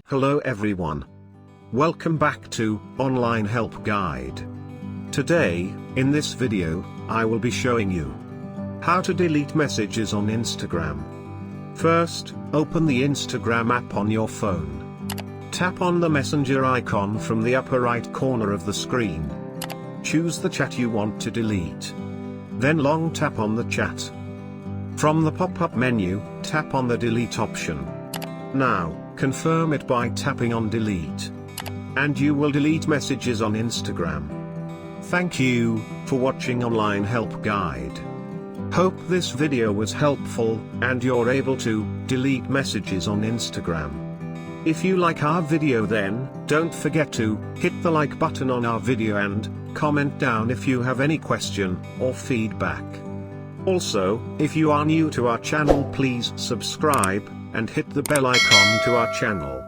Hello everyone. Welcome back to Online Help Guide. Today, in this video, I will be showing you how to delete messages on Instagram. First, open the Instagram app on your phone. Tap on the messenger icon from the upper right corner of the screen. Choose the chat you want to delete. Then long tap on the chat. From the pop-up menu, tap on the delete option. Now, confirm it by tapping on delete. And you will delete messages on Instagram. Thank you for watching Online Help Guide. Hope this video was helpful, and you're able to delete messages on Instagram. If you like our video, then don't forget to hit the like button on our video and comment down if you have any question or feedback. Also, if you are new to our channel, please subscribe and hit the bell icon to our channel.